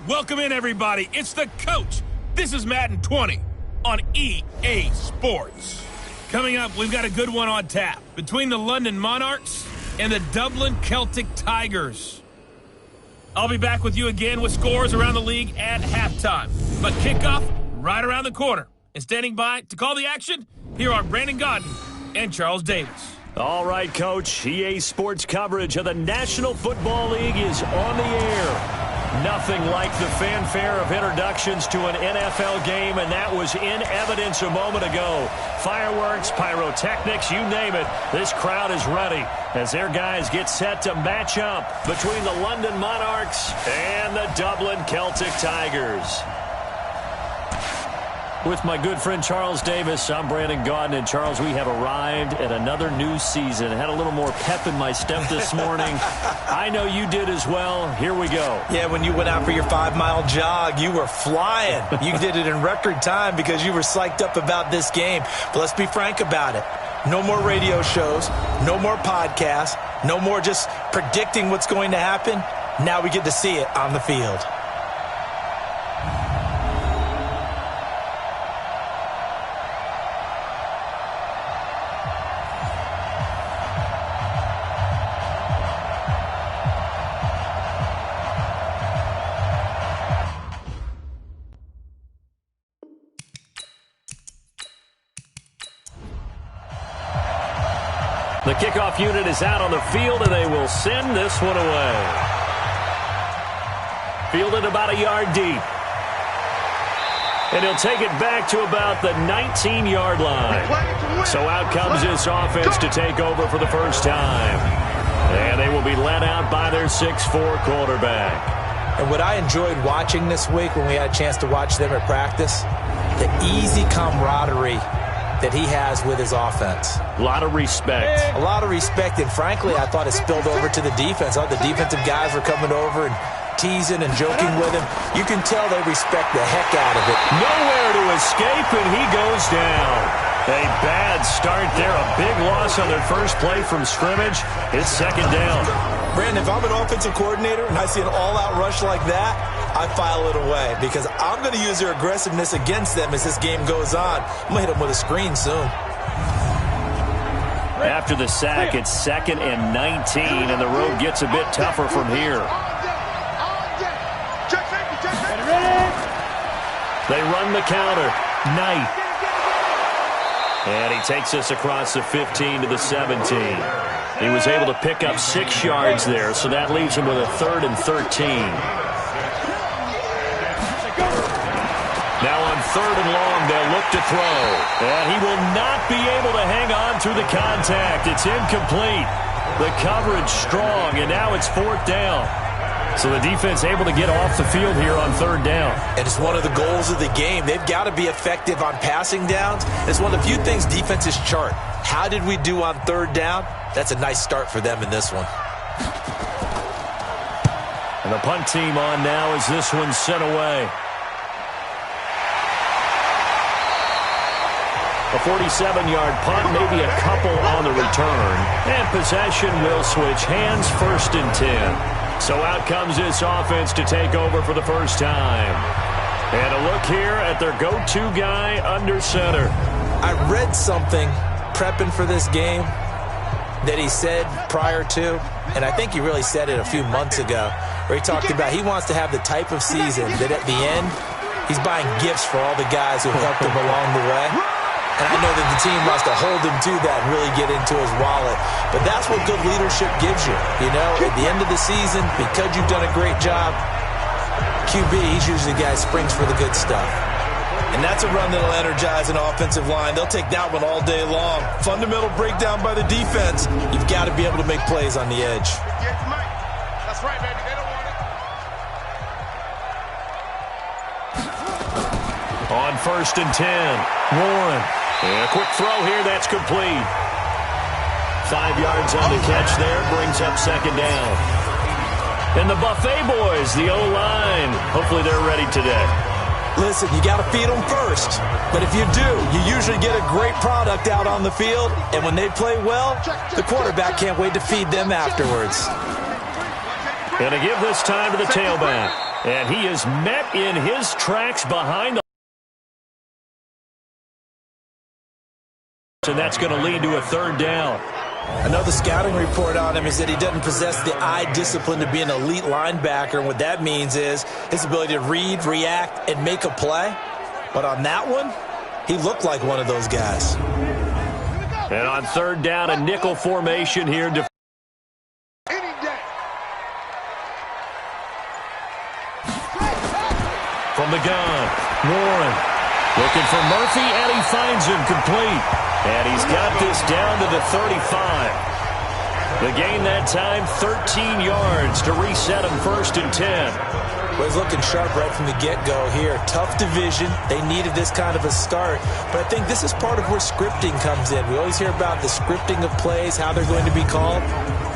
Welcome in, everybody. It's the coach. This is Madden 20 on EA Sports. Coming up, we've got a good one on tap between the London Monarchs and the Dublin Celtic Tigers. I'll be back with you again with scores around the league at halftime. But kickoff right around the corner. And standing by to call the action, here are Brandon Godden and Charles Davis. All right, Coach. EA Sports coverage of the National Football League is on the air. Nothing like the fanfare of introductions to an NFL game, and that was in evidence a moment ago. Fireworks, pyrotechnics, you name it. This crowd is ready as their guys get set to match up between the London Monarchs and the Dublin Celtic Tigers. With my good friend Charles Davis, I'm Brandon Godden. And Charles, we have arrived at another new season. I had a little more pep in my step this morning. I know you did as well. Here we go. Yeah, when you went out for your 5-mile jog, you were flying. You did it in record time because you were psyched up about this game. But let's be frank about it. No more radio shows, no more podcasts, no more just predicting what's going to happen. Now we get to see it on the field. The kickoff unit is out on the field, and they will send this one away. Fielded about a yard deep. And he'll take it back to about the 19-yard line. So out comes this offense to take over for the first time. And they will be led out by their 6'4" quarterback. And what I enjoyed watching this week when we had a chance to watch them at practice, the easy camaraderie that he has with his offense. A lot of respect. A lot of respect, and frankly, I thought it spilled over to the defense. All the defensive guys were coming over and teasing and joking with him. You can tell they respect the heck out of it. Nowhere to escape, and he goes down. A bad start there. A big loss on their first play from scrimmage. It's second down. Brandon, if I'm an offensive coordinator and I see an all-out rush like that, I file it away because I'm going to use their aggressiveness against them as this game goes on. I'm going to hit them with a screen soon. After the sack, it's 2nd and 19, and the road gets a bit tougher from here. They run the counter. Knight. And he takes us across the 15 to the 17. He was able to pick up 6 yards there, so that leaves him with a 3rd and 13. Now on 3rd and long, they'll look to throw. And he will not be able to hang on through the contact. It's incomplete. The coverage strong, and now it's 4th down. So the defense able to get off the field here on 3rd down. And it's one of the goals of the game. They've got to be effective on passing downs. It's one of the few things defenses chart. How did we do on 3rd down? That's a nice start for them in this one. And the punt team on now as this one's sent away. A 47-yard punt, maybe a couple on the return. And possession will switch hands, 1st and 10. So out comes this offense to take over for the first time. And a look here at their go-to guy under center. I read something prepping for this game that he said prior to, and I think he really said it a few months ago, where he talked about he wants to have the type of season that at the end, he's buying gifts for all the guys who helped him along the way. And I know that the team wants to hold him to that and really get into his wallet. But that's what good leadership gives you. You know, at the end of the season, because you've done a great job, QB, he's usually the guy who springs for the good stuff. And that's a run that'll energize an offensive line. They'll take that one all day long. Fundamental breakdown by the defense. You've got to be able to make plays on the edge. That's right, baby. They don't want it. On 1st and 10, Warren. And a quick throw here, that's complete. 5 yards on the catch there, brings up 2nd down. And the Buffet boys, the O-line, hopefully they're ready today. Listen, you got to feed them first. But if you do, you usually get a great product out on the field. And when they play well, the quarterback can't wait to feed them afterwards. Going to give this time to the tailback. And he is met in his tracks behind the... And that's going to lead to a third down. I know the scouting report on him is that he doesn't possess the eye discipline to be an elite linebacker. And what that means is his ability to read, react, and make a play. But on that one, he looked like one of those guys. And on third down, a nickel formation here. From the gun, Warren looking for Murphy, and he finds him complete. And he's got this down to the 35. The gain that time, 13 yards to reset him 1st and 10. Well, he's looking sharp right from the get-go here. Tough division. They needed this kind of a start. But I think this is part of where scripting comes in. We always hear about the scripting of plays, how they're going to be called.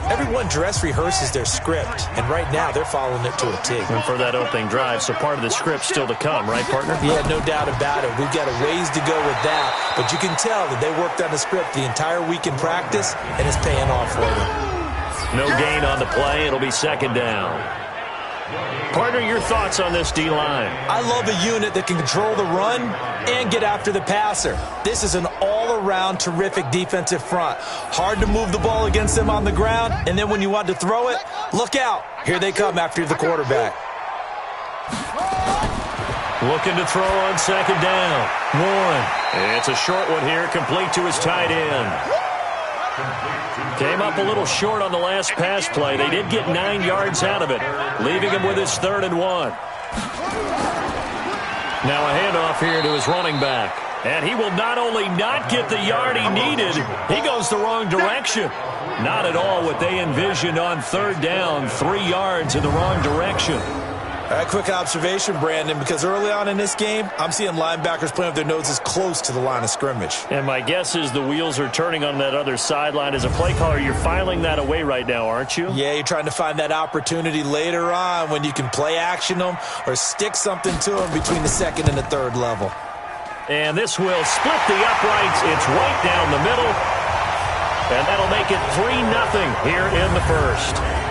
Everyone dress rehearses their script, and right now they're following it to a T. And for that opening drive, so part of the script still to come, right, partner? Yeah, no doubt about it. We've got a ways to go with that, but you can tell that they worked on the script the entire week in practice, and it's paying off for them. No gain on the play. It'll be 2nd down. Partner, your thoughts on this D-line? I love a unit that can control the run and get after the passer. This is an all-around terrific defensive front. Hard to move the ball against them on the ground, and then when you want to throw it, look out. Here they come after the quarterback. Looking to throw on 2nd down. Warren. It's a short one here, complete to his tight end. Came up a little short on the last pass play. They did get 9 yards out of it, leaving him with his 3rd and 1. Now a handoff here to his running back. And he will not only not get the yard he needed, he goes the wrong direction. Not at all what they envisioned on 3rd down, 3 yards in the wrong direction. Quick observation, Brandon, because early on in this game, I'm seeing linebackers playing with their noses close to the line of scrimmage. And my guess is the wheels are turning on that other sideline. As a play caller, you're filing that away right now, aren't you? Yeah, you're trying to find that opportunity later on when you can play action them or stick something to them between the 2nd and the 3rd level. And this will split the uprights. It's right down the middle. And that'll make it 3-0 here in the 1st.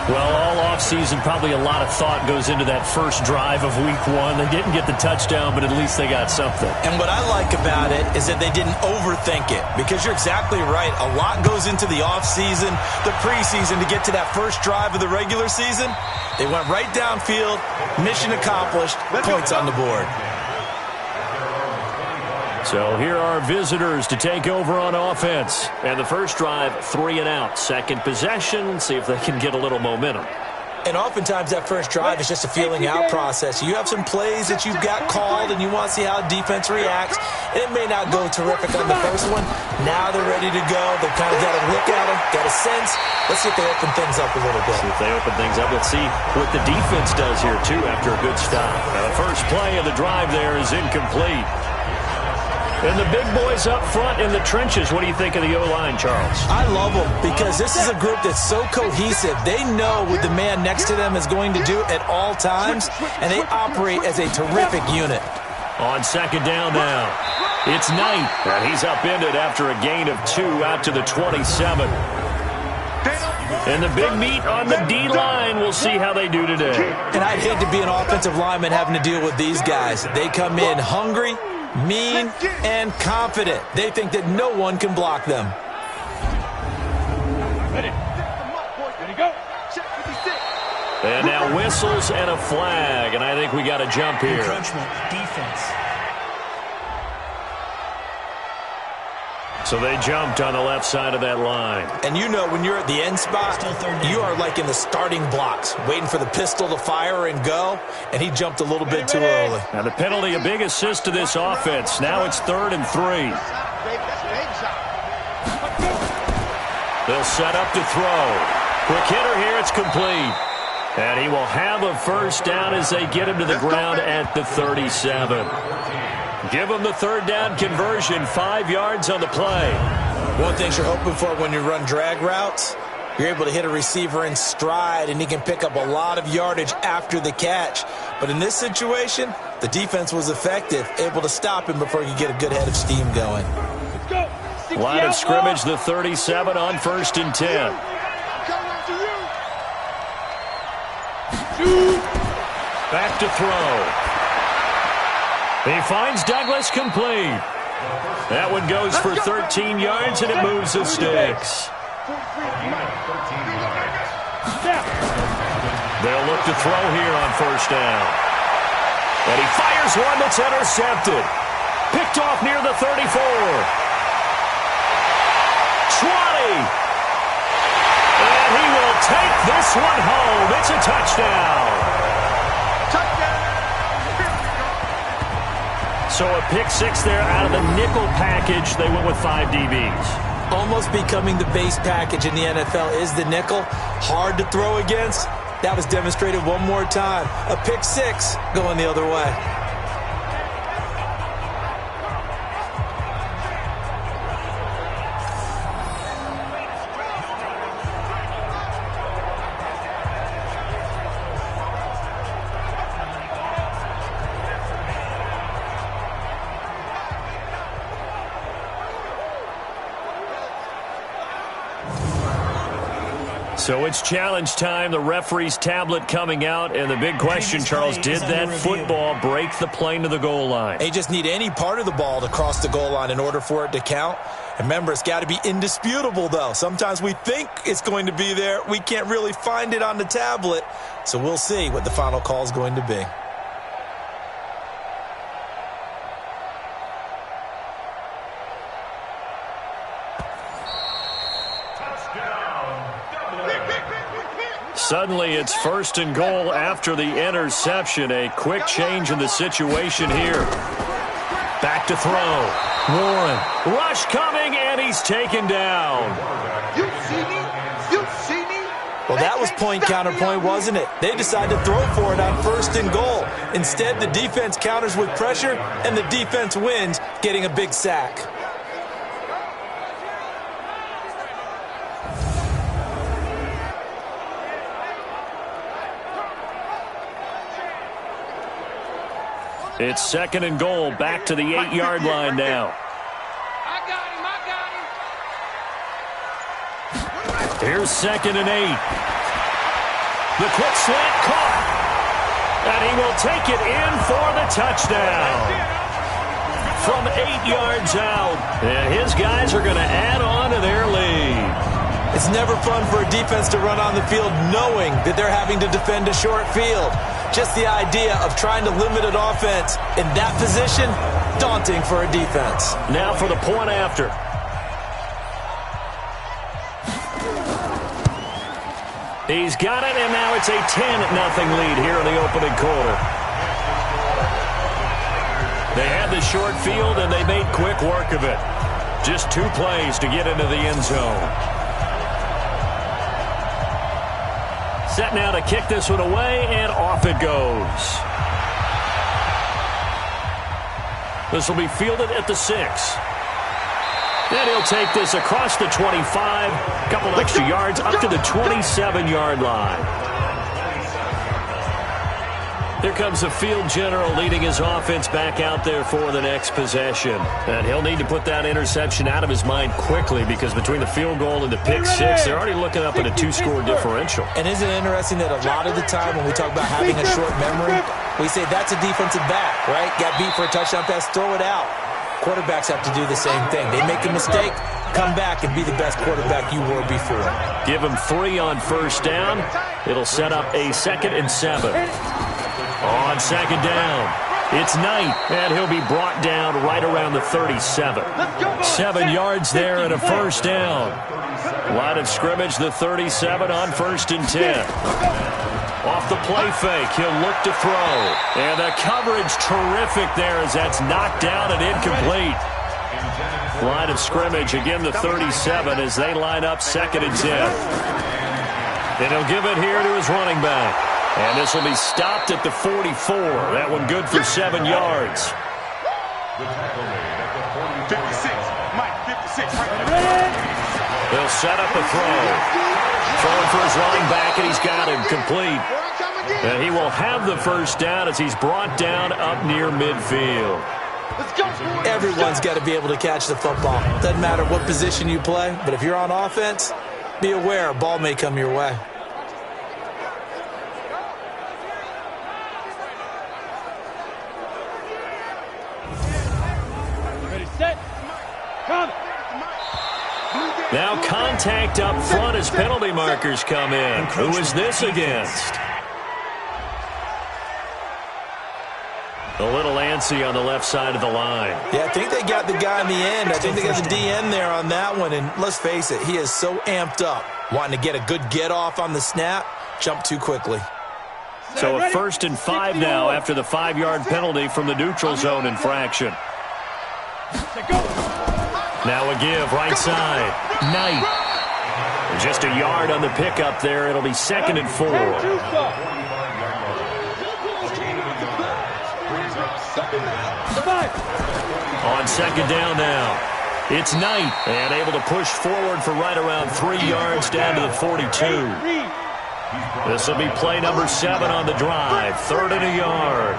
Well, all offseason, probably a lot of thought goes into that first drive of Week 1. They didn't get the touchdown, but at least they got something. And what I like about it is that they didn't overthink it, because you're exactly right. A lot goes into the offseason, the preseason, to get to that first drive of the regular season. They went right downfield, mission accomplished, points on the board. So here are visitors to take over on offense. And the first drive, 3 and out. Second possession, see if they can get a little momentum. And oftentimes that first drive is just a feeling out process. You have some plays that you've got called and you want to see how defense reacts. And it may not go terrific on the first one. Now they're ready to go. They've kind of got a look at them, got a sense. Let's see if they open things up a little bit. See if they open things up. Let's see what the defense does here, too, after a good stop. Now, the first play of the drive there is incomplete. And the big boys up front in the trenches. What do you think of the O-line, Charles? I love them because this is a group that's so cohesive. They know what the man next to them is going to do at all times, and they operate as a terrific unit. On 2nd down now, it's Knight. And he's upended after a gain of 2 out to the 27. And the big meat on the D-line. We'll see how they do today. And I'd hate to be an offensive lineman having to deal with these guys. They come in hungry, mean, and confident. They think that no one can block them. Ready. Go. And now whistles and a flag. And I think we got a jump here. Encroachment, defense. So they jumped on the left side of that line. And you know when you're at the end spot, you are like in the starting blocks, waiting for the pistol to fire and go, and he jumped a little bit too early. Now the penalty, a big assist to this offense. Now it's 3rd and 3. They'll set up to throw. Quick hitter here, it's complete. And he will have a first down as they get him to the ground at the 37. Give him the 3rd down conversion, 5 yards on the play. One thing you're hoping for when you run drag routes, you're able to hit a receiver in stride, and he can pick up a lot of yardage after the catch. But in this situation, the defense was effective, able to stop him before he could get a good head of steam going. Line of scrimmage, the 37 on 1st and 10. Back to throw. He finds Douglas complete. That one goes for 13 yards, and it moves the sticks. They'll look to throw here on first down. And he fires one that's intercepted. Picked off near the 34. 20. And he will take this one home. It's a touchdown. So a pick six there out of the nickel package. They went with 5 DBs. Almost becoming the base package in the NFL is the nickel. Hard to throw against. That was demonstrated one more time. A pick six going the other way. So it's challenge time. The referee's tablet coming out. And the big question, Charles, did that football break the plane to the goal line? They just need any part of the ball to cross the goal line in order for it to count. Remember, it's got to be indisputable, though. Sometimes we think it's going to be there. We can't really find it on the tablet. So we'll see what the final call is going to be. Suddenly it's first and goal after the interception. A quick change in the situation here. Back to throw. Warren. Rush coming, and he's taken down. You see me? You see me? Well, that was point counterpoint, wasn't it? They decided to throw for it on first and goal. Instead, the defense counters with pressure, and the defense wins, getting a big sack. It's second and goal, back to the 8-yard line now. I got him. Here's second and 8. The quick slant caught. And he will take it in for the touchdown. From 8 yards out. And his guys are going to add on to their lead. It's never fun for a defense to run on the field knowing that they're having to defend a short field. Just the idea of trying to limit an offense in that position, daunting for a defense. Now for the point after. He's got it, and now it's a 10-0 lead here in the opening quarter. They had the short field, and they made quick work of it. Just 2 plays to get into the end zone. Set now to kick this one away, and off it goes. This will be fielded at the 6. Then he'll take this across the 25, a couple extra yards up to the 27-yard line. Here comes the field general leading his offense back out there for the next possession. And he'll need to put that interception out of his mind quickly because between the field goal and the pick 6, they're already looking up at a 2-score differential. And isn't it interesting that a lot of the time when we talk about having a short memory, we say that's a defensive back, right? Got beat for a touchdown pass, throw it out. Quarterbacks have to do the same thing. They make a mistake, come back and be the best quarterback you were before. Give him 3 on first down. It'll set up a 2nd and 7. On second down, it's Knight, and he'll be brought down right around the 37. 7 yards there and a first down. Line of scrimmage, the 37 on 1st and 10. Off the play fake, he'll look to throw. And the coverage terrific there as that's knocked down and incomplete. Line of scrimmage, again the 37 as they line up 2nd and 10. And he'll give it here to his running back. And this will be stopped at the 44. That one good for 7 yards. 56. Mike, 56. They'll set up a throw. Throwing for his running back, and he's got him complete. And he will have the first down as he's brought down up near midfield. Everyone's got to be able to catch the football. Doesn't matter what position you play, but if you're on offense, be aware a ball may come your way. Now contact up front as penalty markers come in. Who is this against? A little antsy on the left side of the line. Yeah, I think they got the guy in the end. I think they got the DN there on that one. And let's face it, he is so amped up, wanting to get a good get-off on the snap, jump too quickly. So a 1st and 5 now after the 5-yard penalty from the neutral zone infraction. Now a give, right side. Knight. Just a yard on the pickup there. It'll be 2nd and 4. On 2nd down now. It's Knight. And able to push forward for right around 3 yards down to the 42. This will be play number 7 on the drive. 3rd and a yard.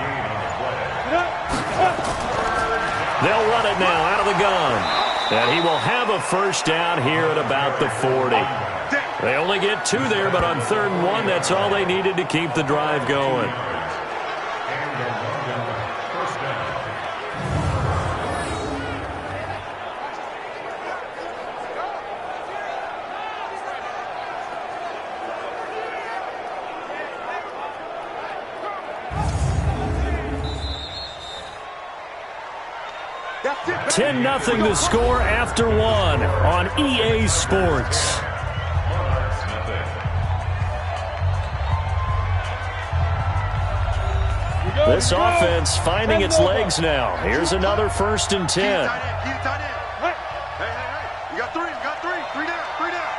They'll run it now out of the gun. And he will have a 1st down here at about the 40. They only get 2 there, but on 3rd and 1, that's all they needed to keep the drive going. That's it. 10-0 the score after 1 on EA Sports. This offense finding its legs now. Here's another 1st and 10. Hey. You got 3. You got 3. 3 down. 3 down.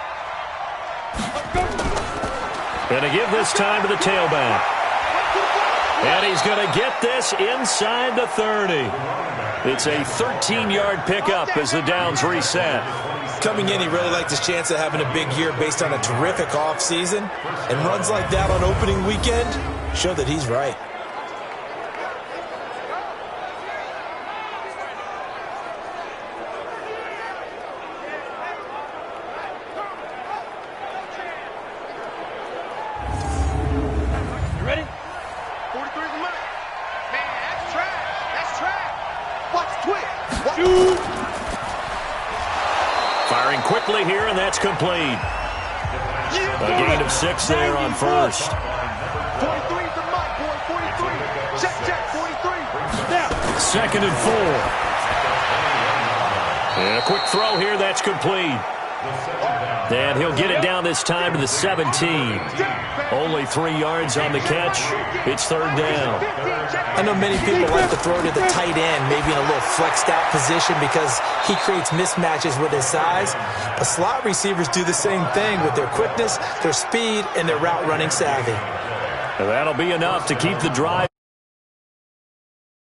Going to give this time to the tailback. And he's going to get this inside the 30. It's a 13-yard pickup as the downs reset. Coming in, he really liked his chance of having a big year based on a terrific offseason. And runs like that on opening weekend show that he's right. Firing quickly here, and that's complete. A gain of 6 there on 1st. 43 is the mic, boy. 43. Check. 43. Now. 2nd and 4. And a quick throw here, that's complete. And he'll get it down this time to the 17. Only 3 yards on the catch. It's 3rd down. I know many people like to throw to the tight end, maybe in a little flexed out position because he creates mismatches with his size. But slot receivers do the same thing with their quickness, their speed, and their route running savvy. And that'll be enough to keep the drive